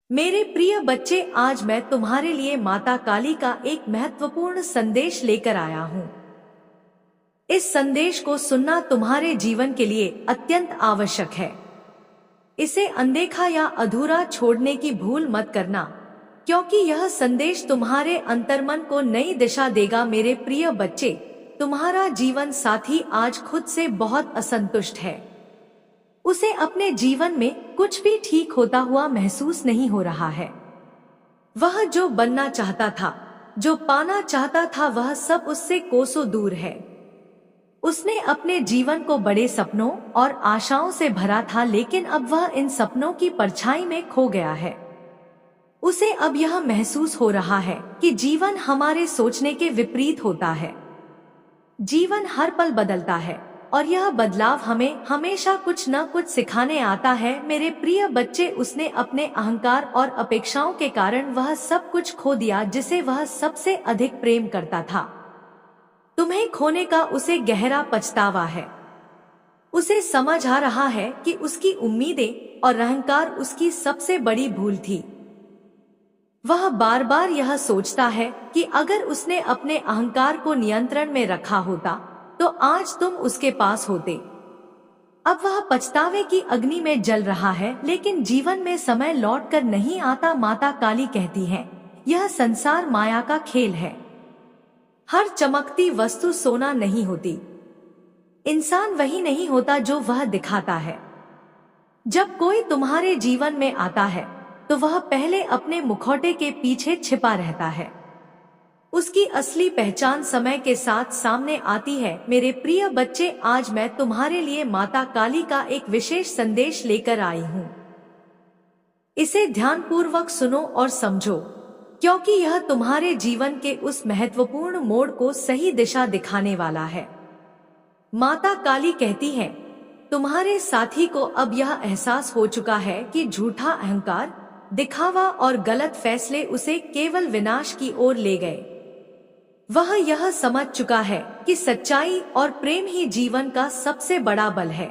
मेरे प्रिय बच्चे, आज मैं तुम्हारे लिए माता काली का एक महत्वपूर्ण संदेश लेकर आया हूँ। इस संदेश को सुनना तुम्हारे जीवन के लिए अत्यंत आवश्यक है। इसे अनदेखा या अधूरा छोड़ने की भूल मत करना, क्योंकि यह संदेश तुम्हारे अंतर्मन को नई दिशा देगा। मेरे प्रिय बच्चे, तुम्हारा जीवन साथी आज खुद से बहुत असंतुष्ट है। उसे अपने जीवन में कुछ भी ठीक होता हुआ महसूस नहीं हो रहा है। वह जो बनना चाहता था, जो पाना चाहता था, वह सब उससे कोसों दूर है। उसने अपने जीवन को बड़े सपनों और आशाओं से भरा था, लेकिन अब वह इन सपनों की परछाई में खो गया है। उसे अब यह महसूस हो रहा है कि जीवन हमारे सोचने के विपरीत होता है। जीवन हर पल बदलता है और यह बदलाव हमें हमेशा कुछ न कुछ सिखाने आता है। मेरे प्रिय बच्चे, उसने अपने अहंकार और अपेक्षाओं के कारण वह सब कुछ खो दिया जिसे वह सबसे अधिक प्रेम करता था। तुम्हें खोने का उसे गहरा पछतावा है। उसे समझ आ रहा है कि उसकी उम्मीदें और अहंकार उसकी सबसे बड़ी भूल थी। वह बार बार यह सोचता है कि अगर उसने अपने अहंकार को नियंत्रण में रखा होता तो आज तुम उसके पास होते। अब वह पछतावे की अग्नि में जल रहा है, लेकिन जीवन में समय लौट कर नहीं आता। माता काली कहती है, यह संसार माया का खेल है। हर चमकती वस्तु सोना नहीं होती। इंसान वही नहीं होता जो वह दिखाता है। जब कोई तुम्हारे जीवन में आता है तो वह पहले अपने मुखौटे के पीछे छिपा रहता है। उसकी असली पहचान समय के साथ सामने आती है। मेरे प्रिय बच्चे, आज मैं तुम्हारे लिए माता काली का एक विशेष संदेश लेकर आई हूँ। इसे ध्यानपूर्वक सुनो और समझो, क्योंकि यह तुम्हारे जीवन के उस महत्वपूर्ण मोड़ को सही दिशा दिखाने वाला है। माता काली कहती है, तुम्हारे साथी को अब यह एहसास हो चुका है कि झूठा अहंकार, दिखावा और गलत फैसले उसे केवल विनाश की ओर ले गए। वह यह समझ चुका है कि सच्चाई और प्रेम ही जीवन का सबसे बड़ा बल है,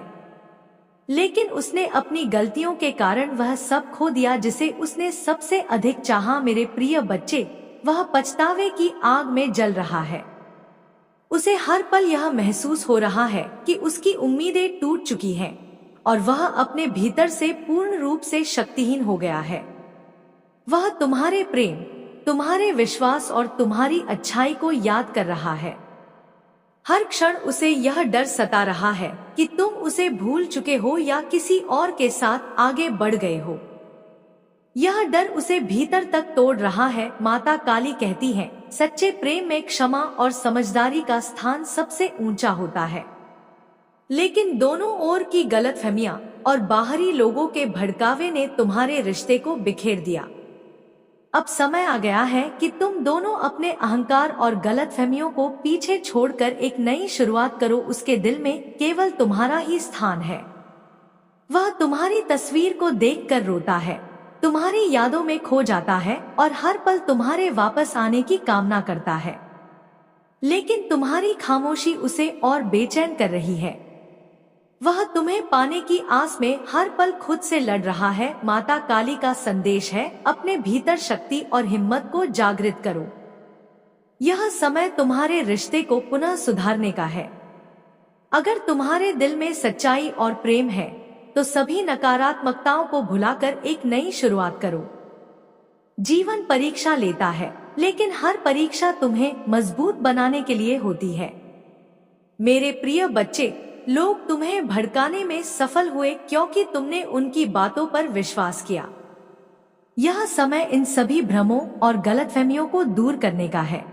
लेकिन उसने अपनी गलतियों के कारण वह सब खो दिया जिसे उसने सबसे अधिक चाहा। मेरे प्रिय बच्चे, वह पछतावे की आग में जल रहा है। उसे हर पल यह महसूस हो रहा है कि उसकी उम्मीदें टूट चुकी हैं और वह अपने भीतर से पूर्ण रूप से शक्तिहीन हो गया है। वह तुम्हारे प्रेम, तुम्हारे विश्वास और तुम्हारी अच्छाई को याद कर रहा है। हर क्षण उसे यह डर सता रहा है कि तुम उसे भूल चुके हो या किसी और के साथ आगे बढ़ गए हो। यह डर उसे भीतर तक तोड़ रहा है। माता काली कहती है, सच्चे प्रेम में क्षमा और समझदारी का स्थान सबसे ऊंचा होता है, लेकिन दोनों ओर की गलतफहमियां और बाहरी लोगों के भड़कावे ने तुम्हारे रिश्ते को बिखेर दिया। अब समय आ गया है कि तुम दोनों अपने अहंकार और गलतफहमियों को पीछे छोड़कर एक नई शुरुआत करो। उसके दिल में केवल तुम्हारा ही स्थान है। वह तुम्हारी तस्वीर को देखकर रोता है, तुम्हारी यादों में खो जाता है और हर पल तुम्हारे वापस आने की कामना करता है, लेकिन तुम्हारी खामोशी उसे और बेचैन कर रही है। वह तुम्हें पाने की आस में हर पल खुद से लड़ रहा है। माता काली का संदेश है, अपने भीतर शक्ति और हिम्मत को जागृत करो। यह समय तुम्हारे रिश्ते को पुनः सुधारने का है। अगर तुम्हारे दिल में सच्चाई और प्रेम है तो सभी नकारात्मकताओं को भुलाकर एक नई शुरुआत करो। जीवन परीक्षा लेता है, लेकिन हर परीक्षा तुम्हें मजबूत बनाने के लिए होती है। मेरे प्रिय बच्चे, लोग तुम्हें भड़काने में सफल हुए क्योंकि तुमने उनकी बातों पर विश्वास किया। यह समय इन सभी भ्रमों और गलतफहमियों को दूर करने का है।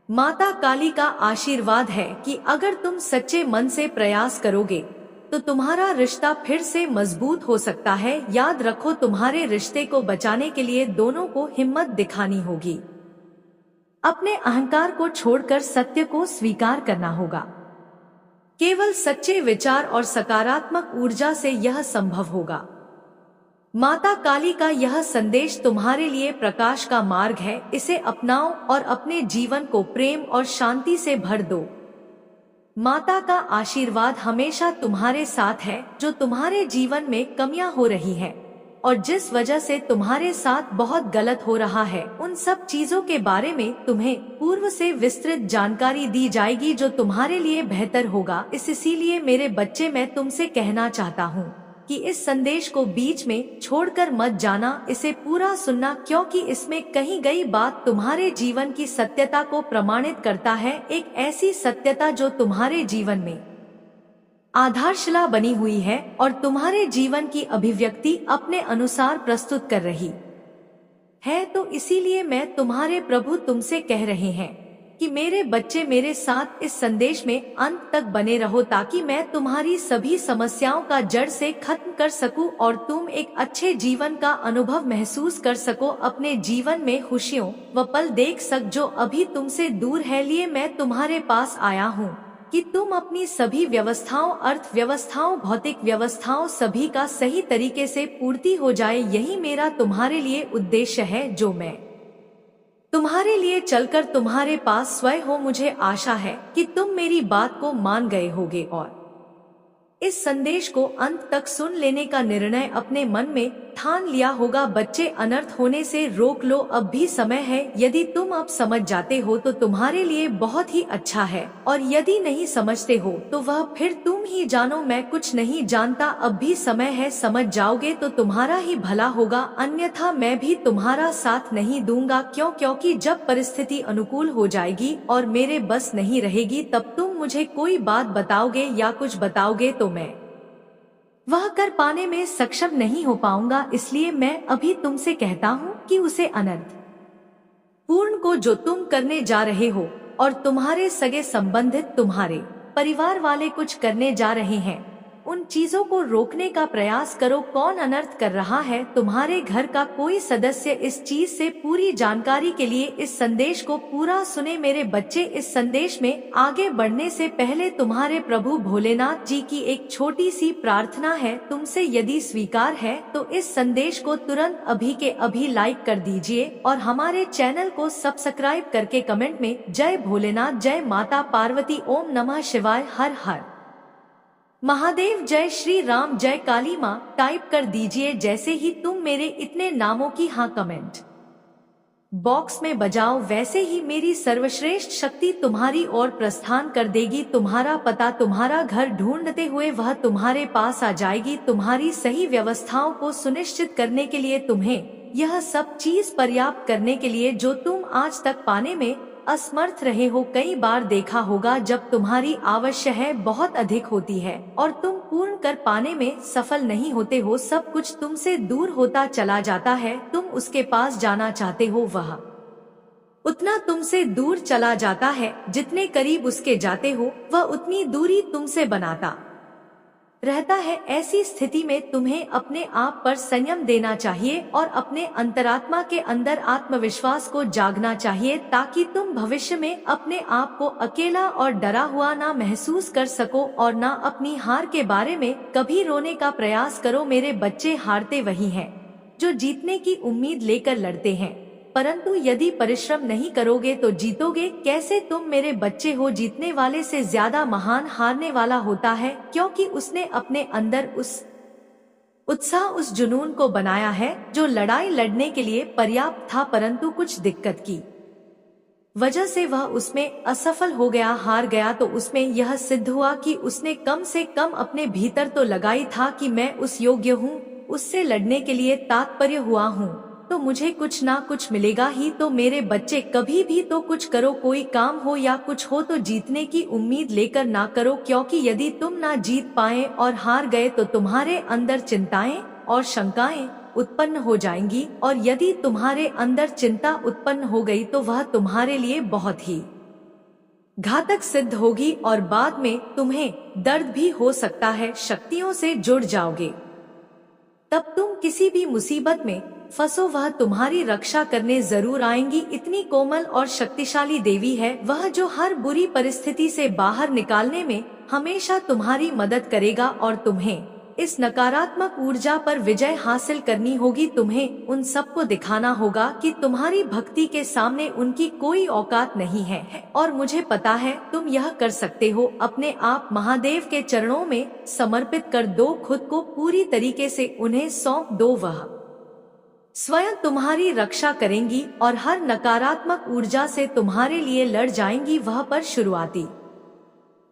माता काली का आशीर्वाद है कि अगर तुम सच्चे मन से प्रयास करोगे तो तुम्हारा रिश्ता फिर से मजबूत हो सकता है। याद रखो, तुम्हारे रिश्ते को बचाने के लिए दोनों को हिम्मत दिखानी होगी। अपने अहंकार को छोड़कर सत्य को स्वीकार करना होगा। केवल सच्चे विचार और सकारात्मक ऊर्जा से यह संभव होगा। माता काली का यह संदेश तुम्हारे लिए प्रकाश का मार्ग है। इसे अपनाओ और अपने जीवन को प्रेम और शांति से भर दो। माता का आशीर्वाद हमेशा तुम्हारे साथ है। जो तुम्हारे जीवन में कमियां हो रही हैं और जिस वजह से तुम्हारे साथ बहुत गलत हो रहा है, उन सब चीजों के बारे में तुम्हें पूर्व से विस्तृत जानकारी दी जाएगी जो तुम्हारे लिए बेहतर होगा। इसीलिए मेरे बच्चे, मैं तुमसे कहना चाहता हूँ कि इस संदेश को बीच में छोड़कर मत जाना, इसे पूरा सुनना, क्योंकि इसमें कही गई बात तुम्हारे जीवन की सत्यता को प्रमाणित करता है। एक ऐसी सत्यता जो तुम्हारे जीवन में आधारशिला बनी हुई है और तुम्हारे जीवन की अभिव्यक्ति अपने अनुसार प्रस्तुत कर रही है। तो इसीलिए मैं तुम्हारे प्रभु तुमसे कह रहे हैं कि मेरे बच्चे, मेरे साथ इस संदेश में अंत तक बने रहो, ताकि मैं तुम्हारी सभी समस्याओं का जड़ से खत्म कर सकूं और तुम एक अच्छे जीवन का अनुभव महसूस कर सको, अपने जीवन में खुशियों व पल देख सक जो अभी तुमसे दूर है। लिए मैं तुम्हारे पास आया हूँ कि तुम अपनी सभी व्यवस्थाओं, अर्थव्यवस्थाओं, भौतिक व्यवस्थाओं, सभी का सही तरीके से पूर्ति हो जाए। यही मेरा तुम्हारे लिए उद्देश्य है, जो मैं तुम्हारे लिए चलकर तुम्हारे पास स्वयं हो। मुझे आशा है कि तुम मेरी बात को मान गए होगे और इस संदेश को अंत तक सुन लेने का निर्णय अपने मन में ठान लिया होगा। बच्चे, अनर्थ होने से रोक लो, अब भी समय है। यदि तुम अब समझ जाते हो तो तुम्हारे लिए बहुत ही अच्छा है, और यदि नहीं समझते हो तो वह फिर तुम ही जानो। मैं कुछ नहीं जानता, अब भी समय है, समझ जाओगे तो तुम्हारा ही भला होगा, अन्यथा मैं भी तुम्हारा साथ नहीं दूंगा। क्योंकि जब परिस्थिति अनुकूल हो जाएगी और मेरे बस नहीं रहेगी, तब तुम मुझे कोई बात बताओगे या कुछ बताओगे तो मैं वह कर पाने में सक्षम नहीं हो पाऊंगा। इसलिए मैं अभी तुमसे कहता हूँ कि उसे अनर्थ पूर्ण को जो तुम करने जा रहे हो और तुम्हारे सगे संबंधित, तुम्हारे परिवार वाले कुछ करने जा रहे हैं, उन चीजों को रोकने का प्रयास करो। कौन अनर्थ कर रहा है? तुम्हारे घर का कोई सदस्य। इस चीज से पूरी जानकारी के लिए इस संदेश को पूरा सुने। मेरे बच्चे, इस संदेश में आगे बढ़ने से पहले तुम्हारे प्रभु भोलेनाथ जी की एक छोटी सी प्रार्थना है तुमसे। यदि स्वीकार है तो इस संदेश को तुरंत अभी के अभी लाइक कर दीजिए और हमारे चैनल को सब्सक्राइब करके कमेंट में जय भोलेनाथ, जय माता पार्वती, ओम नमः शिवाय, हर हर महादेव, जय श्री राम, जय काली माँ टाइप कर दीजिए। जैसे ही तुम मेरे इतने नामों की हाँ कमेंट बॉक्स में बजाओ, वैसे ही मेरी सर्वश्रेष्ठ शक्ति तुम्हारी ओर प्रस्थान कर देगी। तुम्हारा पता, तुम्हारा घर ढूंढते हुए वह तुम्हारे पास आ जाएगी। तुम्हारी सही व्यवस्थाओं को सुनिश्चित करने के लिए, तुम्हें यह सब चीज पर्याप्त करने के लिए जो तुम आज तक पाने में असमर्थ रहे हो। कई बार देखा होगा जब तुम्हारी आवश्यक है बहुत अधिक होती है और तुम पूर्ण कर पाने में सफल नहीं होते हो, सब कुछ तुमसे दूर होता चला जाता है। तुम उसके पास जाना चाहते हो, वह उतना तुमसे दूर चला जाता है। जितने करीब उसके जाते हो वह उतनी दूरी तुमसे बनाता रहता है। ऐसी स्थिति में तुम्हें अपने आप पर संयम देना चाहिए और अपने अंतरात्मा के अंदर आत्मविश्वास को जागना चाहिए, ताकि तुम भविष्य में अपने आप को अकेला और डरा हुआ ना महसूस कर सको और ना अपनी हार के बारे में कभी रोने का प्रयास करो। मेरे बच्चे, हारते वही हैं जो जीतने की उम्मीद लेकर लड़ते हैं, परंतु यदि परिश्रम नहीं करोगे तो जीतोगे कैसे? तुम मेरे बच्चे हो, जीतने वाले से ज्यादा महान हारने वाला होता है, क्योंकि उसने अपने अंदर उस उत्साह, उस जुनून को बनाया है जो लड़ाई लड़ने के लिए पर्याप्त था, परंतु कुछ दिक्कत की वजह से वह उसमें असफल हो गया, हार गया। तो उसमें यह सिद्ध हुआ कि उसने कम से कम अपने भीतर तो लगाई था कि मैं उस योग्य हूँ, उससे लड़ने के लिए तात्पर्य हुआ हूँ, तो मुझे कुछ ना कुछ मिलेगा ही। तो मेरे बच्चे, कभी भी तो कुछ करो, कोई काम हो या कुछ हो तो जीतने की उम्मीद लेकर ना करो, क्योंकि यदि तुम ना जीत पाए और हार गए तो तुम्हारे अंदर चिंताएं और शंकाएं उत्पन्न हो जाएंगी, और यदि तुम्हारे अंदर चिंता उत्पन्न हो गई तो वह तुम्हारे लिए बहुत ही घातक सिद्ध होगी और बाद में तुम्हें दर्द भी हो सकता है। शक्तियों से जुड़ जाओगे, तब तुम किसी भी मुसीबत में फंसो, वह तुम्हारी रक्षा करने जरूर आएंगी। इतनी कोमल और शक्तिशाली देवी है वह, जो हर बुरी परिस्थिति से बाहर निकालने में हमेशा तुम्हारी मदद करेगा और तुम्हें इस नकारात्मक ऊर्जा पर विजय हासिल करनी होगी। तुम्हें उन सबको दिखाना होगा कि तुम्हारी भक्ति के सामने उनकी कोई औकात नहीं है, और मुझे पता है तुम यह कर सकते हो। अपने आप महादेव के चरणों में समर्पित कर दो, खुद को पूरी तरीके से उन्हें सौंप दो। वह स्वयं तुम्हारी रक्षा करेंगी और हर नकारात्मक ऊर्जा से तुम्हारे लिए लड़ जाएंगी। वह पर शुरुआती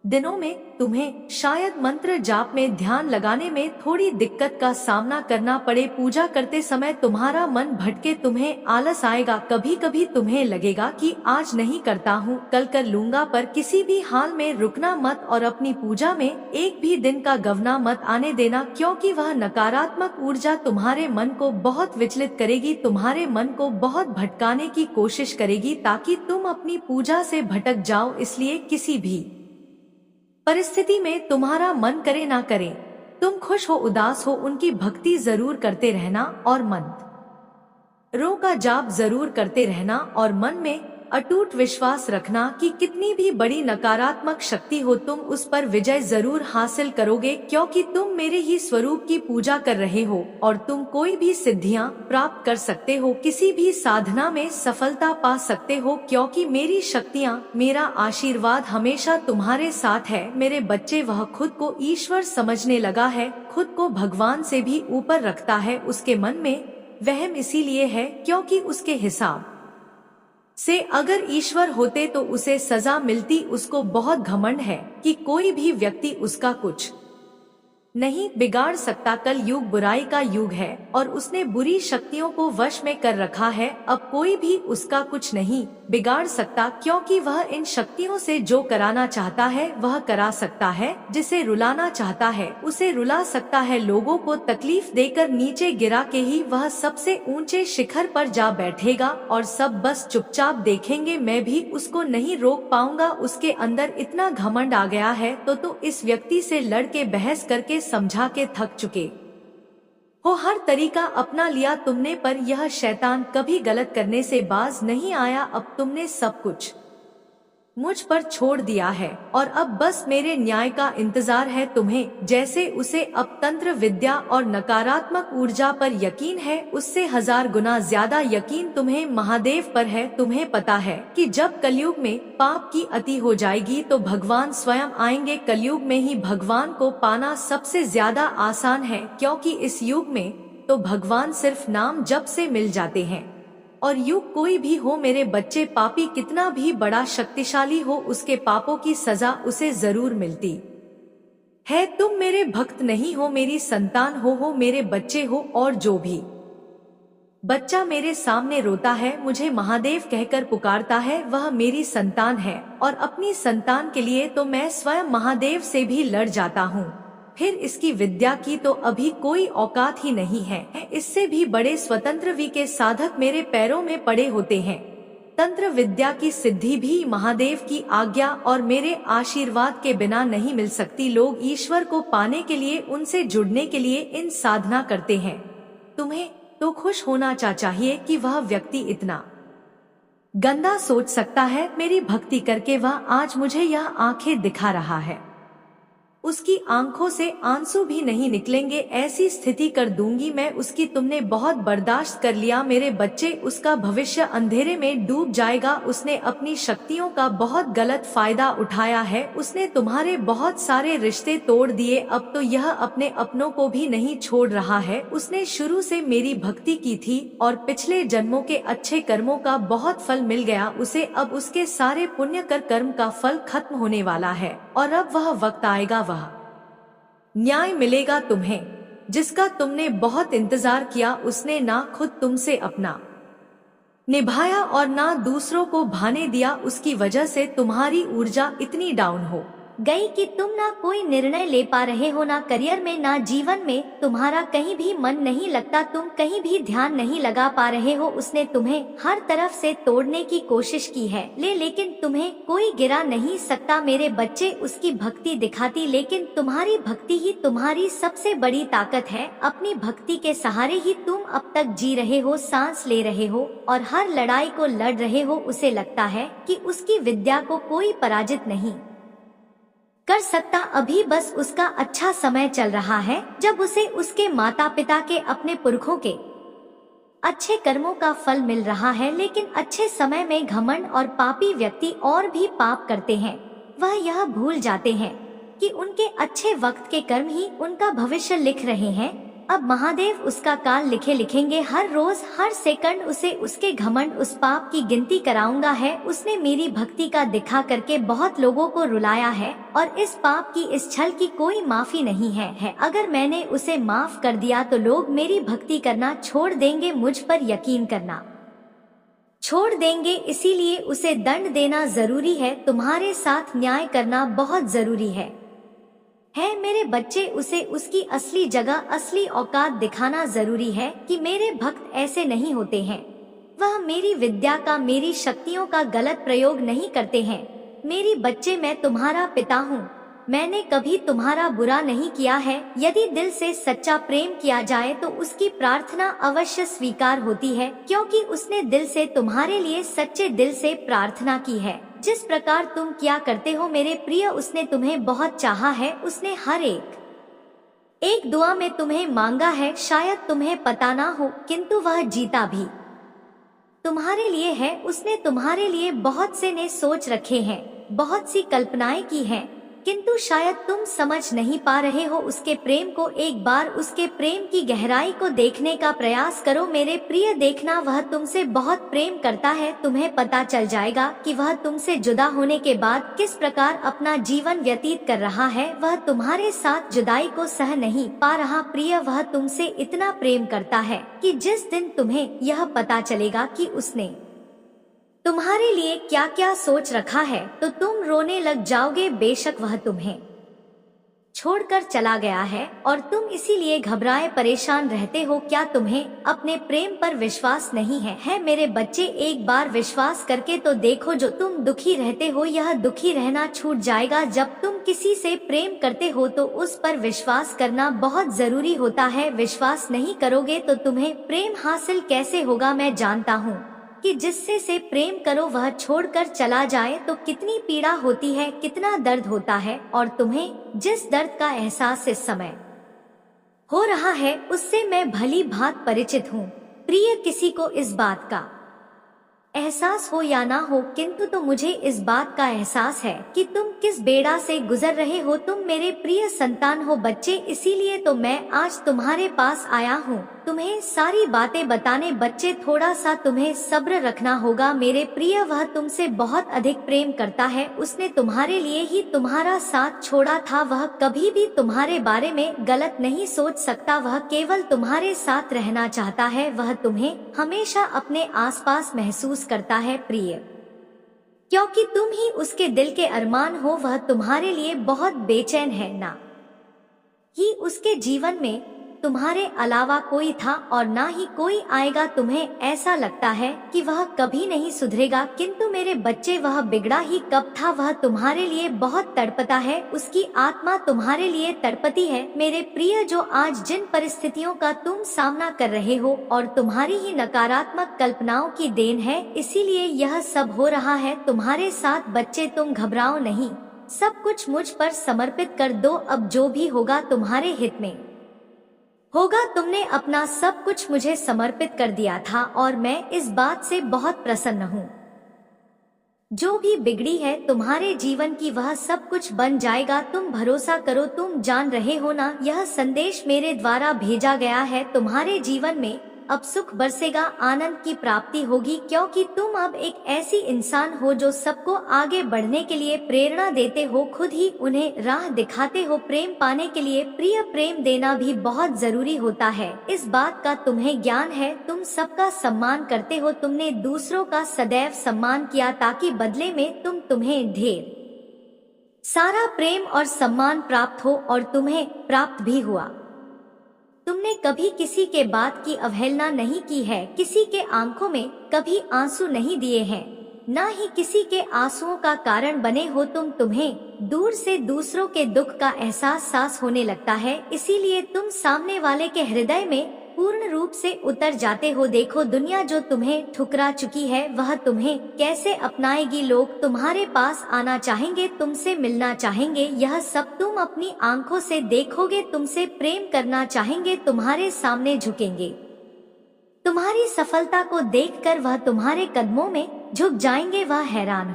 दिनों में तुम्हें शायद मंत्र जाप में ध्यान लगाने में थोड़ी दिक्कत का सामना करना पड़े। पूजा करते समय तुम्हारा मन भटके, तुम्हें आलस आएगा, कभी कभी तुम्हें लगेगा कि आज नहीं करता हूँ, कल कर लूंगा, पर किसी भी हाल में रुकना मत और अपनी पूजा में एक भी दिन का गवना मत आने देना, क्योंकि वह नकारात्मक ऊर्जा तुम्हारे मन को बहुत विचलित करेगी, तुम्हारे मन को बहुत भटकाने की कोशिश करेगी ताकि तुम अपनी पूजा से भटक जाओ। इसलिए किसी भी परिस्थिति में तुम्हारा मन करे ना करे, तुम खुश हो उदास हो, उनकी भक्ति जरूर करते रहना और मंत्रों का जाप जरूर करते रहना और मन में अटूट विश्वास रखना कि कितनी भी बड़ी नकारात्मक शक्ति हो तुम उस पर विजय जरूर हासिल करोगे, क्योंकि तुम मेरे ही स्वरूप की पूजा कर रहे हो और तुम कोई भी सिद्धियां प्राप्त कर सकते हो, किसी भी साधना में सफलता पा सकते हो, क्योंकि मेरी शक्तियां, मेरा आशीर्वाद हमेशा तुम्हारे साथ है। मेरे बच्चे, वह खुद को ईश्वर समझने लगा है, खुद को भगवान से भी ऊपर रखता है। उसके मन में वहम इसीलिए है क्योंकि उसके हिसाब से अगर ईश्वर होते तो उसे सजा मिलती। उसको बहुत घमंड है कि कोई भी व्यक्ति उसका कुछ नहीं बिगाड़ सकता। कल युग बुराई का युग है और उसने बुरी शक्तियों को वश में कर रखा है। अब कोई भी उसका कुछ नहीं बिगाड़ सकता, क्योंकि वह इन शक्तियों से जो कराना चाहता है वह करा सकता है, जिसे रुलाना चाहता है उसे रुला सकता है। लोगों को तकलीफ देकर नीचे गिरा के ही वह सबसे ऊंचे शिखर पर जा बैठेगा और सब बस चुपचाप देखेंगे। मैं भी उसको नहीं रोक पाऊंगा। उसके अंदर इतना घमंड आ गया है तो इस व्यक्ति से लड़के बहस करके समझा के थक चुके हो, हर तरीका अपना लिया तुमने, पर यह शैतान कभी गलत करने से बाज नहीं आया। अब तुमने सब कुछ मुझ पर छोड़ दिया है और अब बस मेरे न्याय का इंतजार है तुम्हें। जैसे उसे अब तंत्र विद्या और नकारात्मक ऊर्जा पर यकीन है, उससे 1000 गुना ज्यादा यकीन तुम्हें महादेव पर है। तुम्हें पता है कि जब कलयुग में पाप की अति हो जाएगी तो भगवान स्वयं आएंगे। कलयुग में ही भगवान को पाना सबसे ज्यादा आसान है, क्योंकि इस युग में तो भगवान सिर्फ नाम जप से मिल जाते हैं। और युग कोई भी हो मेरे बच्चे, पापी कितना भी बड़ा शक्तिशाली हो, उसके पापों की सजा उसे जरूर मिलती है। तुम मेरे भक्त नहीं हो, मेरी संतान हो मेरे बच्चे हो। और जो भी बच्चा मेरे सामने रोता है, मुझे महादेव कहकर पुकारता है, वह मेरी संतान है। और अपनी संतान के लिए तो मैं स्वयं महादेव से भी लड़ जाता हूँ। फिर इसकी विद्या की तो अभी कोई औकात ही नहीं है। इससे भी बड़े स्वतंत्र के साधक मेरे पैरों में पड़े होते हैं। तंत्र विद्या की सिद्धि भी महादेव की आज्ञा और मेरे आशीर्वाद के बिना नहीं मिल सकती। लोग ईश्वर को पाने के लिए, उनसे जुड़ने के लिए इन साधना करते हैं। तुम्हें तो खुश होना चाहिए कि वह व्यक्ति इतना गंदा सोच सकता है। मेरी भक्ति करके वह आज मुझे यह आंखें दिखा रहा है, उसकी आंखों से आंसू भी नहीं निकलेंगे। ऐसी स्थिति कर दूंगी मैं उसकी। तुमने बहुत बर्दाश्त कर लिया मेरे बच्चे, उसका भविष्य अंधेरे में डूब जाएगा। उसने अपनी शक्तियों का बहुत गलत फायदा उठाया है। उसने तुम्हारे बहुत सारे रिश्ते तोड़ दिए, अब तो यह अपने अपनों को भी नहीं छोड़ रहा है। उसने शुरू से मेरी भक्ति की थी और पिछले जन्मों के अच्छे कर्मों का बहुत फल मिल गया उसे। अब उसके सारे पुण्य कर कर्म का फल खत्म होने वाला है और अब वह वक्त आएगा, वह न्याय मिलेगा तुम्हें, जिसका तुमने बहुत इंतजार किया। उसने ना खुद तुमसे अपना निभाया और ना दूसरों को भाने दिया। उसकी वजह से तुम्हारी ऊर्जा इतनी डाउन हो गई कि तुम ना कोई निर्णय ले पा रहे हो, ना करियर में ना जीवन में। तुम्हारा कहीं भी मन नहीं लगता, तुम कहीं भी ध्यान नहीं लगा पा रहे हो। उसने तुम्हें हर तरफ से तोड़ने की कोशिश की है, लेकिन तुम्हें कोई गिरा नहीं सकता मेरे बच्चे। उसकी भक्ति दिखाती, लेकिन तुम्हारी भक्ति ही तुम्हारी सबसे बड़ी ताकत है। अपनी भक्ति के सहारे ही तुम अब तक जी रहे हो, सांस ले रहे हो और हर लड़ाई को लड़ रहे हो। उसे लगता है कि उसकी विद्या को कोई पराजित नहीं कर सकता। अभी बस उसका अच्छा समय चल रहा है, जब उसे उसके माता पिता के, अपने पुरखों के अच्छे कर्मों का फल मिल रहा है। लेकिन अच्छे समय में घमंड और पापी व्यक्ति और भी पाप करते हैं। वह यह भूल जाते हैं कि उनके अच्छे वक्त के कर्म ही उनका भविष्य लिख रहे हैं। अब महादेव उसका काल लिखे लिखेंगे, हर रोज हर सेकंड उसे उसके घमंड उस पाप की गिनती कराऊंगा है। उसने मेरी भक्ति का दिखा करके बहुत लोगों को रुलाया है और इस पाप की इस छल की कोई माफी नहीं है। अगर मैंने उसे माफ कर दिया तो लोग मेरी भक्ति करना छोड़ देंगे, मुझ पर यकीन करना छोड़ देंगे। इसीलिए उसे दंड देना जरूरी है, तुम्हारे साथ न्याय करना बहुत जरूरी है मेरे बच्चे। उसे उसकी असली जगह असली औकात दिखाना जरूरी है कि मेरे भक्त ऐसे नहीं होते हैं। वह मेरी विद्या का, मेरी शक्तियों का गलत प्रयोग नहीं करते हैं। मेरी बच्चे, मैं तुम्हारा पिता हूँ, मैंने कभी तुम्हारा बुरा नहीं किया है। यदि दिल से सच्चा प्रेम किया जाए तो उसकी प्रार्थना अवश्य स्वीकार होती है, क्योंकि उसने दिल से तुम्हारे लिए सच्चे दिल से प्रार्थना की है। जिस प्रकार तुम किया करते हो मेरे प्रिय, उसने तुम्हें बहुत चाहा है। उसने हर एक दुआ में तुम्हें मांगा है। शायद तुम्हें पता ना हो, किंतु वह जीता भी तुम्हारे लिए है। उसने तुम्हारे लिए बहुत से ने सोच रखे हैं, बहुत सी कल्पनाएं की हैं, किंतु शायद तुम समझ नहीं पा रहे हो उसके प्रेम को। एक बार उसके प्रेम की गहराई को देखने का प्रयास करो मेरे प्रिय, देखना वह तुमसे बहुत प्रेम करता है। तुम्हें पता चल जाएगा कि वह तुमसे जुदा होने के बाद किस प्रकार अपना जीवन व्यतीत कर रहा है। वह तुम्हारे साथ जुदाई को सह नहीं पा रहा प्रिय। वह तुमसे इतना प्रेम करता है कि जिस दिन तुम्हें यह पता चलेगा कि उसने तुम्हारे लिए क्या क्या सोच रखा है तो तुम रोने लग जाओगे। बेशक वह तुम्हें छोड़कर चला गया है और तुम इसीलिए घबराए परेशान रहते हो। क्या तुम्हें अपने प्रेम पर विश्वास नहीं है मेरे बच्चे? एक बार विश्वास करके तो देखो। जो तुम दुखी रहते हो यह दुखी रहना छूट जाएगा। जब तुम किसी से प्रेम करते हो तो उस पर विश्वास करना बहुत जरूरी होता है। विश्वास नहीं करोगे तो तुम्हें प्रेम हासिल कैसे होगा? मैं जानता हूँ कि जिससे से प्रेम करो वह छोड़कर चला जाए तो कितनी पीड़ा होती है, कितना दर्द होता है। और तुम्हें जिस दर्द का एहसास इस समय हो रहा है उससे मैं भली भांति परिचित हूँ प्रिय। किसी को इस बात का एहसास हो या ना हो, किंतु तो मुझे इस बात का एहसास है कि तुम किस बेड़ा से गुजर रहे हो। तुम मेरे प्रिय संतान हो बच्चे, इसीलिए तो मैं आज तुम्हारे पास आया हूँ तुम्हें सारी बातें बताने। बच्चे, थोड़ा सा तुम्हें सब्र रखना होगा मेरे प्रिय। वह तुमसे बहुत अधिक प्रेम करता है। उसने तुम्हारे लिए ही तुम्हारा साथ छोड़ा था। वह कभी भी तुम्हारे बारे में गलत नहीं सोच सकता। वह केवल तुम्हारे साथ रहना चाहता है। वह तुम्हें हमेशा अपने आसपास महसूस करता है प्रिय, क्योंकि तुम ही उसके दिल के अरमान हो। वह तुम्हारे लिए बहुत बेचैन है, ना ही उसके जीवन में तुम्हारे अलावा कोई था और ना ही कोई आएगा। तुम्हें ऐसा लगता है कि वह कभी नहीं सुधरेगा, किंतु मेरे बच्चे वह बिगड़ा ही कब था। वह तुम्हारे लिए बहुत तड़पता है, उसकी आत्मा तुम्हारे लिए तड़पती है मेरे प्रिय। जो आज जिन परिस्थितियों का तुम सामना कर रहे हो और तुम्हारी ही नकारात्मक कल्पनाओं की देन है, इसीलिए यह सब हो रहा है तुम्हारे साथ। बच्चे, तुम घबराओ नहीं, सब कुछ मुझ पर समर्पित कर दो। अब जो भी होगा तुम्हारे हित में होगा। तुमने अपना सब कुछ मुझे समर्पित कर दिया था और मैं इस बात से बहुत प्रसन्न हूँ। जो भी बिगड़ी है तुम्हारे जीवन की वह सब कुछ बन जाएगा। तुम भरोसा करो। तुम जान रहे हो ना, यह संदेश मेरे द्वारा भेजा गया है। तुम्हारे जीवन में अब सुख बरसेगा, आनंद की प्राप्ति होगी, क्योंकि तुम अब एक ऐसी इंसान हो जो सबको आगे बढ़ने के लिए प्रेरणा देते हो, खुद ही उन्हें राह दिखाते हो प्रेम पाने के लिए। प्रिय, प्रेम देना भी बहुत जरूरी होता है, इस बात का तुम्हें ज्ञान है। तुम सबका सम्मान करते हो, तुमने दूसरों का सदैव सम्मान किया ताकि बदले में तुम्हें ढेर सारा प्रेम और सम्मान प्राप्त हो, और तुम्हें प्राप्त भी हुआ। तुमने कभी किसी के बात की अवहेलना नहीं की है, किसी के आंखों में कभी आंसू नहीं दिए हैं, ना ही किसी के आंसुओं का कारण बने हो तुम। तुम्हें दूर से दूसरों के दुख का एहसास होने लगता है, इसीलिए तुम सामने वाले के हृदय में पूर्ण रूप से उतर जाते हो। देखो, दुनिया जो तुम्हें ठुकरा चुकी है वह तुम्हें कैसे अपनाएगी। लोग तुम्हारे पास आना चाहेंगे, तुमसे मिलना चाहेंगे, यह सब तुम अपनी आंखों से देखोगे। तुमसे प्रेम करना चाहेंगे, तुम्हारे सामने झुकेंगे। तुम्हारी सफलता को देखकर वह तुम्हारे कदमों में झुक जाएंगे। वह हैरान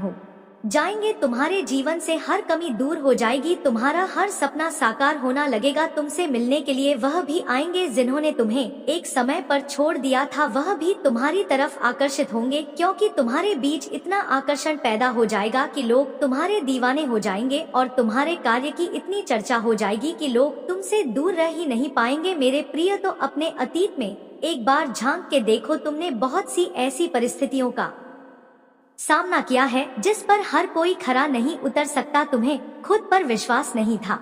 जाएंगे, तुम्हारे जीवन से हर कमी दूर हो जाएगी, तुम्हारा हर सपना साकार होना लगेगा। तुमसे मिलने के लिए वह भी आएंगे जिन्होंने तुम्हें एक समय पर छोड़ दिया था, वह भी तुम्हारी तरफ आकर्षित होंगे, क्योंकि तुम्हारे बीच इतना आकर्षण पैदा हो जाएगा कि लोग तुम्हारे दीवाने हो जाएंगे और तुम्हारे कार्य की इतनी चर्चा हो जाएगी कि लोग तुमसे दूर रह ही नहीं पाएंगे। मेरे प्रिय, तो अपने अतीत में एक बार झांक के देखो, तुमने बहुत सी ऐसी परिस्थितियों का सामना किया है जिस पर हर कोई खरा नहीं उतर सकता, तुम्हें खुद पर विश्वास नहीं था।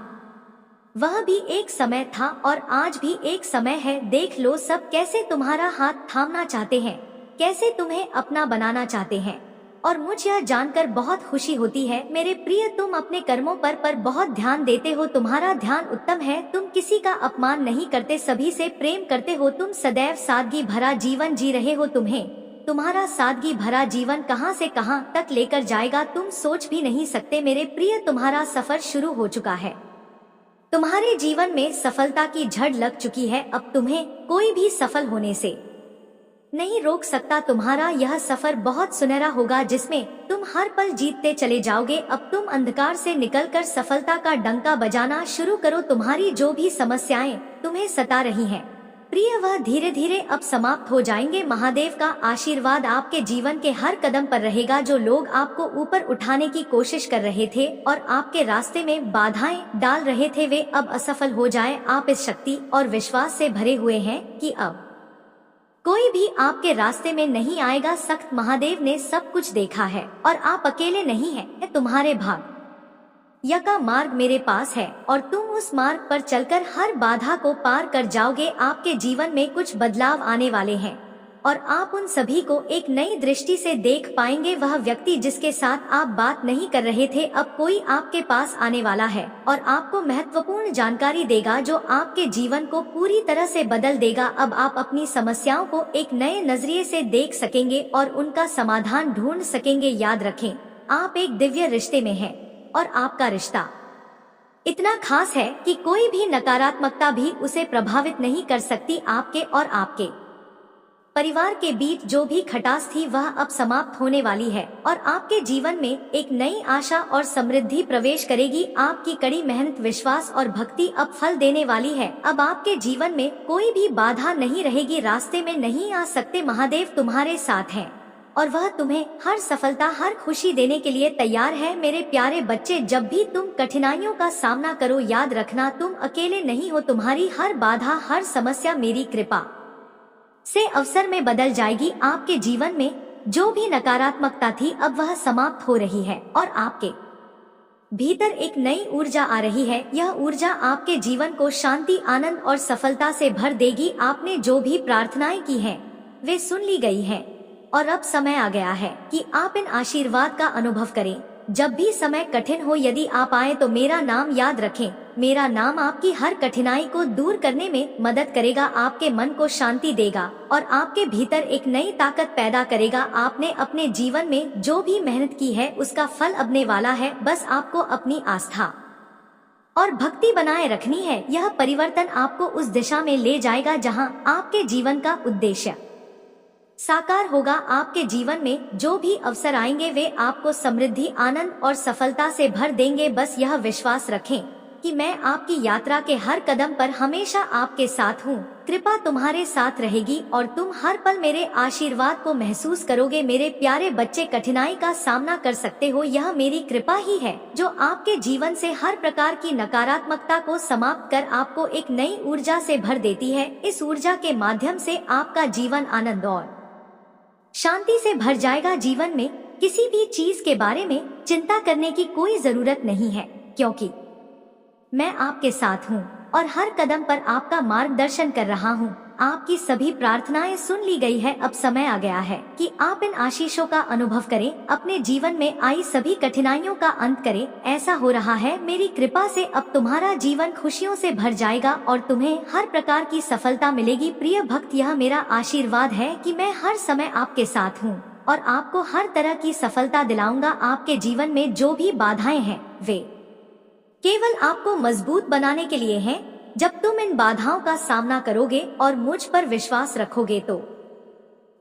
वह भी एक समय था और आज भी एक समय है। देख लो सब कैसे तुम्हारा हाथ थामना चाहते हैं, कैसे तुम्हें अपना बनाना चाहते हैं, और मुझे यह जानकर बहुत खुशी होती है मेरे प्रिय, तुम अपने कर्मों पर बहुत ध्यान देते हो, तुम्हारा ध्यान उत्तम है, तुम किसी का अपमान नहीं करते, सभी से प्रेम करते हो, तुम सदैव सादगी भरा जीवन जी रहे हो। तुम्हारा सादगी भरा जीवन कहां से कहां तक लेकर जाएगा तुम सोच भी नहीं सकते मेरे प्रिय। तुम्हारा सफर शुरू हो चुका है, तुम्हारे जीवन में सफलता की झड़ लग चुकी है, अब तुम्हें कोई भी सफल होने से नहीं रोक सकता। तुम्हारा यह सफर बहुत सुनहरा होगा जिसमें तुम हर पल जीतते चले जाओगे। अब तुम अंधकार से निकलकर सफलता का डंका बजाना शुरू करो। तुम्हारी जो भी समस्याएं तुम्हें सता रही हैं प्रिय, वह धीरे धीरे अब समाप्त हो जाएंगे। महादेव का आशीर्वाद आपके जीवन के हर कदम पर रहेगा। जो लोग आपको ऊपर उठाने की कोशिश कर रहे थे और आपके रास्ते में बाधाएं डाल रहे थे, वे अब असफल हो जाएं। आप इस शक्ति और विश्वास से भरे हुए हैं कि अब कोई भी आपके रास्ते में नहीं आएगा। सख्त महादेव ने सब कुछ देखा है और आप अकेले नहीं हैं। तुम्हारे भाग का मार्ग मेरे पास है और तुम उस मार्ग पर चलकर हर बाधा को पार कर जाओगे। आपके जीवन में कुछ बदलाव आने वाले हैं और आप उन सभी को एक नई दृष्टि से देख पाएंगे। वह व्यक्ति जिसके साथ आप बात नहीं कर रहे थे, अब कोई आपके पास आने वाला है और आपको महत्वपूर्ण जानकारी देगा जो आपके जीवन को पूरी तरह से बदल देगा। अब आप अपनी समस्याओं को एक नए नजरिए से देख सकेंगे और उनका समाधान ढूंढ सकेंगे। याद रखें, आप एक दिव्य रिश्ते में हैं और आपका रिश्ता इतना खास है कि कोई भी नकारात्मकता भी उसे प्रभावित नहीं कर सकती। आपके और आपके परिवार के बीच जो भी खटास थी वह अब समाप्त होने वाली है और आपके जीवन में एक नई आशा और समृद्धि प्रवेश करेगी। आपकी कड़ी मेहनत, विश्वास और भक्ति अब फल देने वाली है। अब आपके जीवन में कोई भी बाधा नहीं रहेगी, रास्ते में नहीं आ सकते। महादेव तुम्हारे साथ हैं और वह तुम्हें हर सफलता, हर खुशी देने के लिए तैयार है। मेरे प्यारे बच्चे, जब भी तुम कठिनाइयों का सामना करो, याद रखना तुम अकेले नहीं हो। तुम्हारी हर बाधा, हर समस्या मेरी कृपा से अवसर में बदल जाएगी। आपके जीवन में जो भी नकारात्मकता थी अब वह समाप्त हो रही है और आपके भीतर एक नई ऊर्जा आ रही है। यह ऊर्जा आपके जीवन को शांति, आनंद और सफलता से भर देगी। आपने जो भी प्रार्थनाएं की हैं वे सुन ली गई हैं और अब समय आ गया है कि आप इन आशीर्वाद का अनुभव करें। जब भी समय कठिन हो, यदि आप आए तो मेरा नाम याद रखें। मेरा नाम आपकी हर कठिनाई को दूर करने में मदद करेगा, आपके मन को शांति देगा और आपके भीतर एक नई ताकत पैदा करेगा। आपने अपने जीवन में जो भी मेहनत की है उसका फल अबने वाला है। बस आपको अपनी आस्था और भक्ति बनाए रखनी है। यह परिवर्तन आपको उस दिशा में ले जाएगा जहां आपके जीवन का उद्देश्य साकार होगा। आपके जीवन में जो भी अवसर आएंगे वे आपको समृद्धि, आनंद और सफलता से भर देंगे। बस यह विश्वास रखें कि मैं आपकी यात्रा के हर कदम पर हमेशा आपके साथ हूँ। कृपा तुम्हारे साथ रहेगी और तुम हर पल मेरे आशीर्वाद को महसूस करोगे। मेरे प्यारे बच्चे, कठिनाई का सामना कर सकते हो, यह मेरी कृपा ही है जो आपके जीवन से हर प्रकार की नकारात्मकता को समाप्त कर आपको एक नई ऊर्जा से भर देती है। इस ऊर्जा के माध्यम से आपका जीवन आनंद और शांति से भर जाएगा। जीवन में किसी भी चीज के बारे में चिंता करने की कोई जरूरत नहीं है, क्योंकि मैं आपके साथ हूँ और हर कदम पर आपका मार्गदर्शन कर रहा हूँ। आपकी सभी प्रार्थनाएं सुन ली गई है। अब समय आ गया है कि आप इन आशीषों का अनुभव करें, अपने जीवन में आई सभी कठिनाइयों का अंत करें। ऐसा हो रहा है मेरी कृपा से अब तुम्हारा जीवन खुशियों से भर जाएगा और तुम्हें हर प्रकार की सफलता मिलेगी। प्रिय भक्त, यह मेरा आशीर्वाद है कि मैं हर समय आपके साथ हूँ और आपको हर तरह की सफलता दिलाऊंगा। आपके जीवन में जो भी बाधाएं हैं वे केवल आपको मजबूत बनाने के लिए हैं। जब तुम इन बाधाओं का सामना करोगे और मुझ पर विश्वास रखोगे तो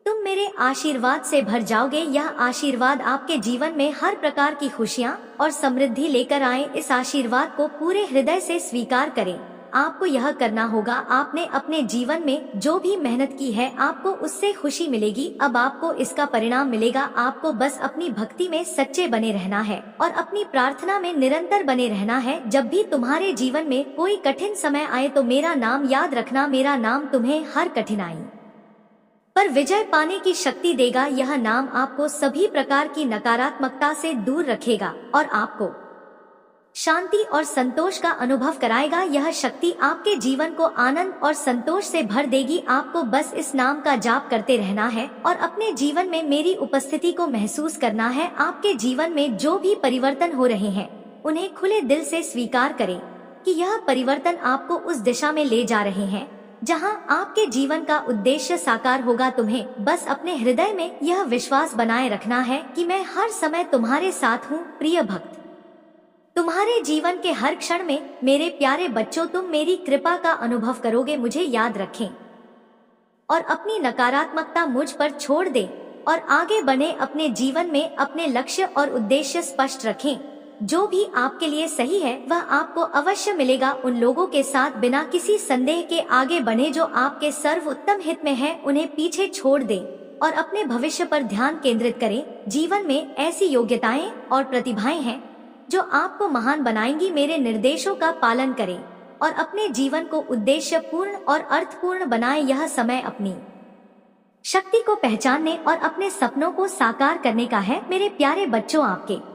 तुम मेरे आशीर्वाद से भर जाओगे। यह आशीर्वाद आपके जीवन में हर प्रकार की खुशियाँ और समृद्धि लेकर आए। इस आशीर्वाद को पूरे हृदय से स्वीकार करें। आपको यह करना होगा। आपने अपने जीवन में जो भी मेहनत की है, आपको उससे खुशी मिलेगी। अब आपको इसका परिणाम मिलेगा। आपको बस अपनी भक्ति में सच्चे बने रहना है और अपनी प्रार्थना में निरंतर बने रहना है। जब भी तुम्हारे जीवन में कोई कठिन समय आए तो मेरा नाम याद रखना। मेरा नाम तुम्हें हर कठिनाई पर विजय पाने की शक्ति देगा। यह नाम आपको सभी प्रकार की नकारात्मकता से दूर रखेगा और आपको शांति और संतोष का अनुभव कराएगा। यह शक्ति आपके जीवन को आनंद और संतोष से भर देगी। आपको बस इस नाम का जाप करते रहना है और अपने जीवन में मेरी उपस्थिति को महसूस करना है। आपके जीवन में जो भी परिवर्तन हो रहे हैं, उन्हें खुले दिल से स्वीकार करें कि यह परिवर्तन आपको उस दिशा में ले जा रहे हैं जहां आपके जीवन का उद्देश्य साकार होगा। तुम्हें बस अपने हृदय में यह विश्वास बनाए रखना है कि मैं हर समय तुम्हारे साथ हूँ। प्रिय भक्त, तुम्हारे जीवन के हर क्षण में मेरे प्यारे बच्चों, तुम मेरी कृपा का अनुभव करोगे। मुझे याद रखें और अपनी नकारात्मकता मुझ पर छोड़ दें और आगे बढ़ें। अपने जीवन में अपने लक्ष्य और उद्देश्य स्पष्ट रखें। जो भी आपके लिए सही है वह आपको अवश्य मिलेगा। उन लोगों के साथ बिना किसी संदेह के आगे बढ़े जो आपके सर्वोत्तम हित में है। उन्हें पीछे छोड़ दें और अपने भविष्य पर ध्यान केंद्रित करें। जीवन में ऐसी योग्यताएं और प्रतिभाएं हैं जो आपको महान बनाएंगी। मेरे निर्देशों का पालन करें और अपने जीवन को उद्देश्य पूर्ण और अर्थपूर्ण बनाएं। यह समय अपनी शक्ति को पहचानने और अपने सपनों को साकार करने का है। मेरे प्यारे बच्चों, आपके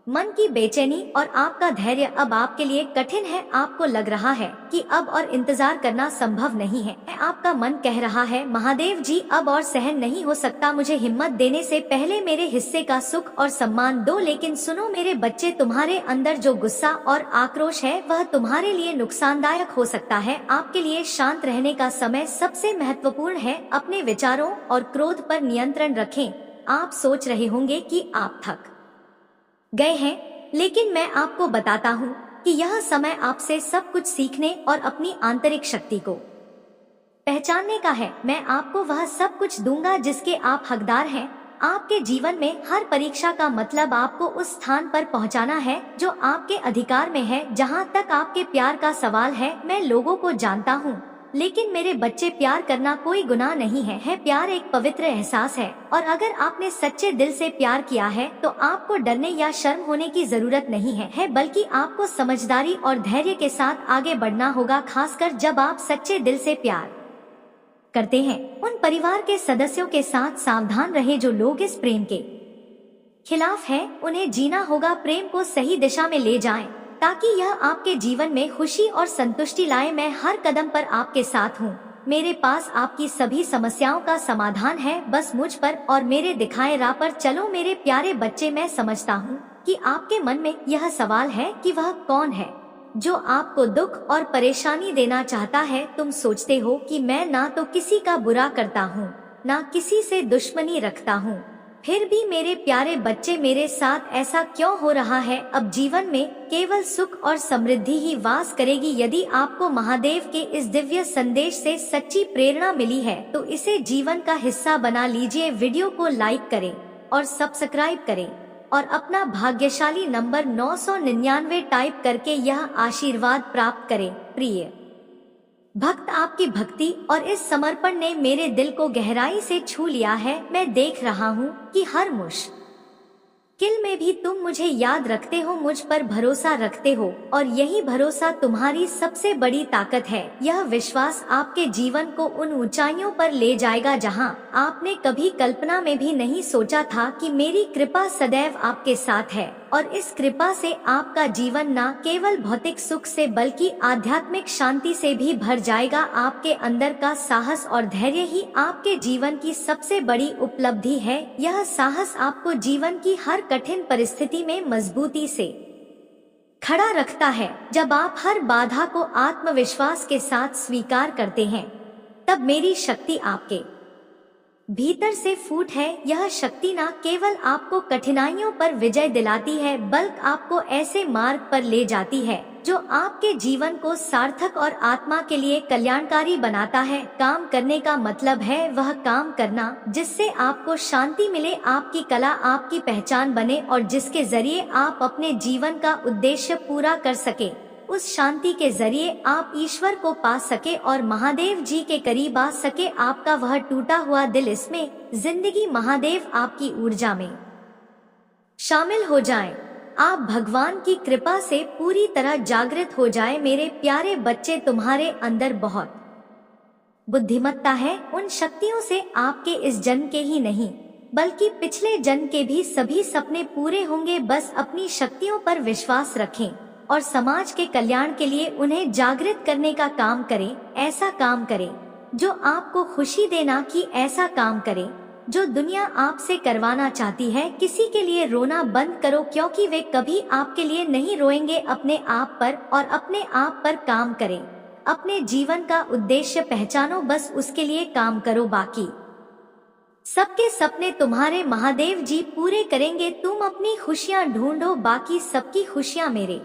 मन की बेचैनी और आपका धैर्य अब आपके लिए कठिन है। आपको लग रहा है कि अब और इंतजार करना संभव नहीं है। आपका मन कह रहा है, महादेव जी अब और सहन नहीं हो सकता। मुझे हिम्मत देने से पहले मेरे हिस्से का सुख और सम्मान दो। लेकिन सुनो मेरे बच्चे, तुम्हारे अंदर जो गुस्सा और आक्रोश है वह तुम्हारे लिए नुकसानदायक हो सकता है। आपके लिए शांत रहने का समय सबसे महत्वपूर्ण है। अपने विचारों और क्रोध पर नियंत्रण रखें। आप सोच रहे होंगे कि आप थक गए हैं, लेकिन मैं आपको बताता हूँ कि यह समय आपसे सब कुछ सीखने और अपनी आंतरिक शक्ति को पहचानने का है। मैं आपको वह सब कुछ दूंगा जिसके आप हकदार हैं। आपके जीवन में हर परीक्षा का मतलब आपको उस स्थान पर पहुंचाना है जो आपके अधिकार में है। जहां तक आपके प्यार का सवाल है, मैं लोगों को जानता हूँ, लेकिन मेरे बच्चे, प्यार करना कोई गुनाह नहीं है। प्यार एक पवित्र एहसास है और अगर आपने सच्चे दिल से प्यार किया है तो आपको डरने या शर्म होने की जरूरत नहीं है, बल्कि आपको समझदारी और धैर्य के साथ आगे बढ़ना होगा। खासकर जब आप सच्चे दिल से प्यार करते हैं। उन परिवार के सदस्यों के साथ सावधान रहे जो लोग इस प्रेम के खिलाफ हैं। उन्हें जीना होगा। प्रेम को सही दिशा में ले जाएं ताकि यह आपके जीवन में खुशी और संतुष्टि लाए। मैं हर कदम पर आपके साथ हूँ। मेरे पास आपकी सभी समस्याओं का समाधान है। बस मुझ पर और मेरे दिखाए राह पर चलो। मेरे प्यारे बच्चे, मैं समझता हूँ कि आपके मन में यह सवाल है कि वह कौन है जो आपको दुख और परेशानी देना चाहता है। तुम सोचते हो कि मैं ना तो किसी का बुरा करता हूँ, ना किसी से दुश्मनी रखता हूँ, फिर भी मेरे प्यारे बच्चे, मेरे साथ ऐसा क्यों हो रहा है? अब जीवन में केवल सुख और समृद्धि ही वास करेगी। यदि आपको महादेव के इस दिव्य संदेश से सच्ची प्रेरणा मिली है तो इसे जीवन का हिस्सा बना लीजिए। वीडियो को लाइक करें और सब्सक्राइब करें और अपना भाग्यशाली नंबर 999 टाइप करके यह आशीर्वाद प्राप्त करें। प्रिय भक्त, आपकी भक्ति और इस समर्पण ने मेरे दिल को गहराई से छू लिया है। मैं देख रहा हूँ कि हर मुश्किल में भी तुम मुझे याद रखते हो, मुझ पर भरोसा रखते हो और यही भरोसा तुम्हारी सबसे बड़ी ताकत है। यह विश्वास आपके जीवन को उन ऊंचाइयों पर ले जाएगा जहां आपने कभी कल्पना में भी नहीं सोचा था कि मेरी कृपा सदैव आपके साथ है और इस कृपा से आपका जीवन न केवल भौतिक सुख से बल्कि आध्यात्मिक शांति से भी भर जाएगा। आपके अंदर का साहस और धैर्य ही आपके जीवन की सबसे बड़ी उपलब्धि है। यह साहस आपको जीवन की हर कठिन परिस्थिति में मजबूती से खड़ा रखता है। जब आप हर बाधा को आत्मविश्वास के साथ स्वीकार करते हैं, तब मेरी शक्ति आपके भीतर से फूट है। यह शक्ति न केवल आपको कठिनाइयों पर विजय दिलाती है, बल्कि आपको ऐसे मार्ग पर ले जाती है जो आपके जीवन को सार्थक और आत्मा के लिए कल्याणकारी बनाता है। काम करने का मतलब है वह काम करना जिससे आपको शांति मिले, आपकी कला आपकी पहचान बने और जिसके जरिए आप अपने जीवन का उद्देश्य पूरा कर सके। उस शांति के जरिए आप ईश्वर को पा सके और महादेव जी के करीब आ सके। आपका वह टूटा हुआ दिल, इसमें जिंदगी महादेव आपकी ऊर्जा में शामिल हो जाए। आप भगवान की कृपा से पूरी तरह जागृत हो जाए। मेरे प्यारे बच्चे, तुम्हारे अंदर बहुत बुद्धिमत्ता है। उन शक्तियों से आपके इस जन्म के ही नहीं बल्कि पिछले जन्म के भी सभी सपने पूरे होंगे। बस अपनी शक्तियों पर विश्वास रखें और समाज के कल्याण के लिए उन्हें जागृत करने का काम करें। ऐसा काम करें जो आपको खुशी देना, कि ऐसा काम करें जो दुनिया आपसे करवाना चाहती है। किसी के लिए रोना बंद करो, क्योंकि वे कभी आपके लिए नहीं रोएंगे। अपने आप पर और अपने आप पर काम करें। अपने जीवन का उद्देश्य पहचानो, बस उसके लिए काम करो। बाकी सबके सपने तुम्हारे महादेव जी पूरे करेंगे। तुम अपनी खुशियां ढूंढो, बाकी सबकी खुशियां मेरे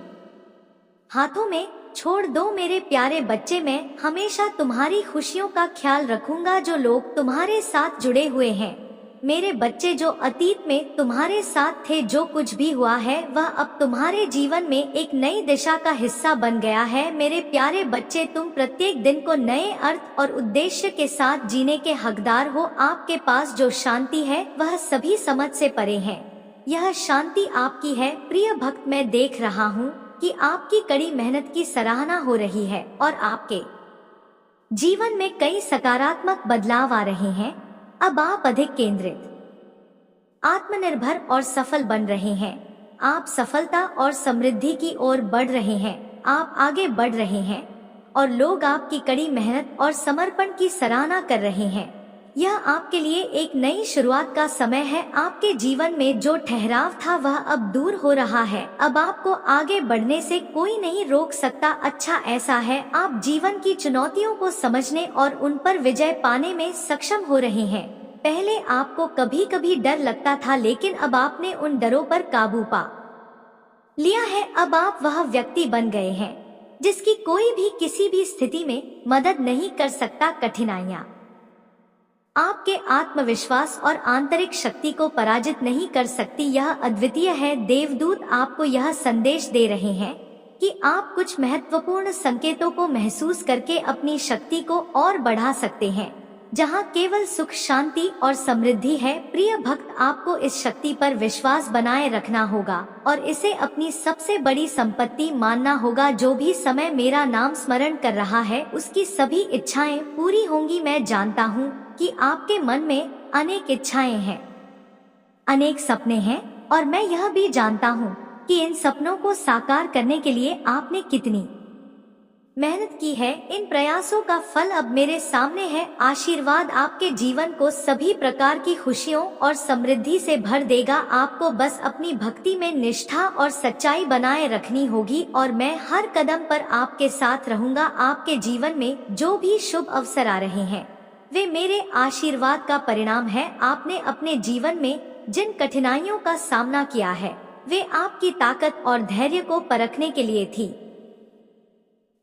हाथों में छोड़ दो। मेरे प्यारे बच्चे, मैं हमेशा तुम्हारी खुशियों का ख्याल रखूंगा। जो लोग तुम्हारे साथ जुड़े हुए हैं मेरे बच्चे, जो अतीत में तुम्हारे साथ थे, जो कुछ भी हुआ है वह अब तुम्हारे जीवन में एक नई दिशा का हिस्सा बन गया है। मेरे प्यारे बच्चे, तुम प्रत्येक दिन को नए अर्थ और उद्देश्य के साथ जीने के हकदार हो। आपके पास जो शांति है वह सभी समझ से परे है। यह शांति आपकी है। प्रिय भक्त, मैं देख रहा हूँ कि आपकी कड़ी मेहनत की सराहना हो रही है और आपके जीवन में कई सकारात्मक बदलाव आ रहे हैं। अब आप अधिक केंद्रित, आत्मनिर्भर और सफल बन रहे हैं। आप सफलता और समृद्धि की ओर बढ़ रहे हैं। आप आगे बढ़ रहे हैं और लोग आपकी कड़ी मेहनत और समर्पण की सराहना कर रहे हैं। यह आपके लिए एक नई शुरुआत का समय है। आपके जीवन में जो ठहराव था वह अब दूर हो रहा है। अब आपको आगे बढ़ने से कोई नहीं रोक सकता। अच्छा ऐसा है, आप जीवन की चुनौतियों को समझने और उन पर विजय पाने में सक्षम हो रहे हैं। पहले आपको कभी कभी डर लगता था, लेकिन अब आपने उन डरों पर काबू पा लिया है। अब आप वह व्यक्ति बन गए हैं जिसकी कोई भी किसी भी स्थिति में मदद नहीं कर सकता। कठिनाइयाँ आपके आत्मविश्वास और आंतरिक शक्ति को पराजित नहीं कर सकती। यह अद्वितीय है। देवदूत आपको यह संदेश दे रहे हैं कि आप कुछ महत्वपूर्ण संकेतों को महसूस करके अपनी शक्ति को और बढ़ा सकते हैं, जहां केवल सुख, शांति और समृद्धि है। प्रिय भक्त, आपको इस शक्ति पर विश्वास बनाए रखना होगा और इसे अपनी सबसे बड़ी संपत्ति मानना होगा। जो भी समय मेरा नाम स्मरण कर रहा है उसकी सभी इच्छाएं पूरी होंगी। मैं जानता हूँ कि आपके मन में अनेक इच्छाएं हैं, अनेक सपने हैं और मैं यह भी जानता हूँ कि इन सपनों को साकार करने के लिए आपने कितनी मेहनत की है। इन प्रयासों का फल अब मेरे सामने है। आशीर्वाद आपके जीवन को सभी प्रकार की खुशियों और समृद्धि से भर देगा। आपको बस अपनी भक्ति में निष्ठा और सच्चाई बनाए रखनी होगी और मैं हर कदम पर आपके साथ रहूंगा। आपके जीवन में जो भी शुभ अवसर आ रहे हैं वे मेरे आशीर्वाद का परिणाम है। आपने अपने जीवन में जिन कठिनाइयों का सामना किया है वे आपकी ताकत और धैर्य को परखने के लिए थी।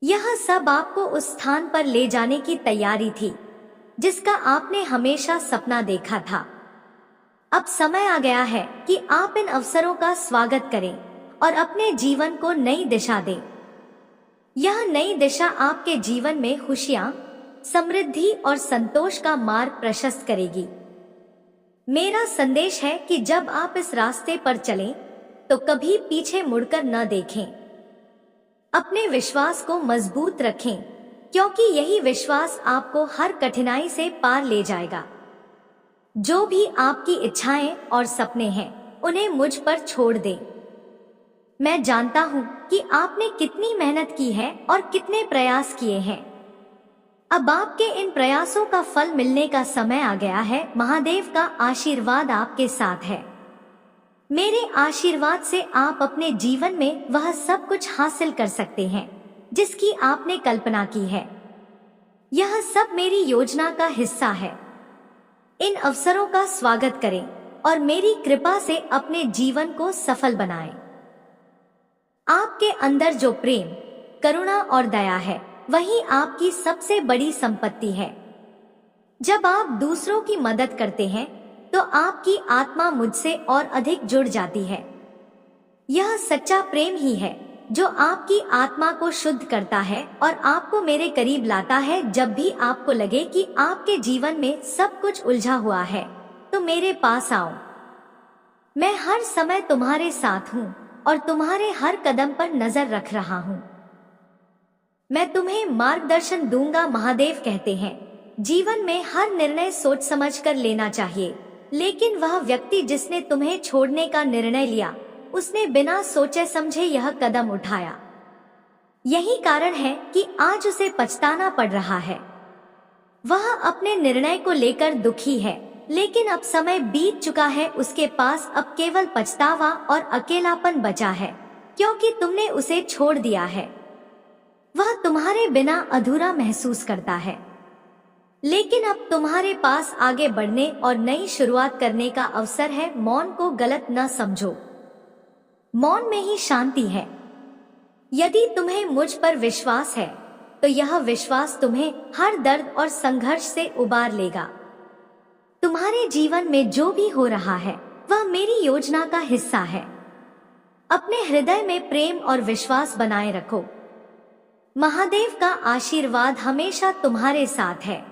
यह सब आपको उस स्थान पर ले जाने की तैयारी थी जिसका आपने हमेशा सपना देखा था। अब समय आ गया है कि आप इन अवसरों का स्वागत करें और अपने जीवन को नई दिशा दें। यह नई दिशा आपके जीवन में खुशियां, समृद्धि और संतोष का मार्ग प्रशस्त करेगी। मेरा संदेश है कि जब आप इस रास्ते पर चलें तो कभी पीछे मुड़कर न देखें। अपने विश्वास को मजबूत रखें, क्योंकि यही विश्वास आपको हर कठिनाई से पार ले जाएगा। जो भी आपकी इच्छाएं और सपने हैं उन्हें मुझ पर छोड़ दें। मैं जानता हूँ कि आपने कितनी मेहनत की है और कितने प्रयास किए हैं। अब आपके इन प्रयासों का फल मिलने का समय आ गया है। महादेव का आशीर्वाद आपके साथ है। मेरे आशीर्वाद से आप अपने जीवन में वह सब कुछ हासिल कर सकते हैं जिसकी आपने कल्पना की है। यह सब मेरी योजना का हिस्सा है। इन अवसरों का स्वागत करें और मेरी कृपा से अपने जीवन को सफल बनाएं। आपके अंदर जो प्रेम, करुणा और दया है, वही आपकी सबसे बड़ी संपत्ति है। जब आप दूसरों की मदद करते हैं तो आपकी आत्मा मुझसे और अधिक जुड़ जाती है। यह सच्चा प्रेम ही है जो आपकी आत्मा को शुद्ध करता है और आपको मेरे करीब लाता है। जब भी आपको लगे कि आपके जीवन में सब कुछ उलझा हुआ है तो मेरे पास आओ। मैं हर समय तुम्हारे साथ हूँ और तुम्हारे हर कदम पर नजर रख रहा हूँ। मैं तुम्हें मार्गदर्शन दूंगा। महादेव कहते हैं, जीवन में हर निर्णय सोच समझ कर लेना चाहिए, लेकिन वह व्यक्ति जिसने तुम्हें छोड़ने का निर्णय लिया उसने बिना सोचे समझे यह कदम उठाया। यही कारण है कि आज उसे पछताना पड़ रहा है। वह अपने निर्णय को लेकर दुखी है, लेकिन अब समय बीत चुका है। उसके पास अब केवल पछतावा और अकेलापन बचा है, क्योंकि तुमने उसे छोड़ दिया है। वह तुम्हारे बिना अधूरा महसूस करता है, लेकिन अब तुम्हारे पास आगे बढ़ने और नई शुरुआत करने का अवसर है। मौन को गलत न समझो, मौन में ही शांति है। यदि तुम्हें मुझ पर विश्वास है तो यह विश्वास तुम्हें हर दर्द और संघर्ष से उबार लेगा। तुम्हारे जीवन में जो भी हो रहा है वह मेरी योजना का हिस्सा है। अपने हृदय में प्रेम और विश्वास बनाए रखो। महादेव का आशीर्वाद हमेशा तुम्हारे साथ है।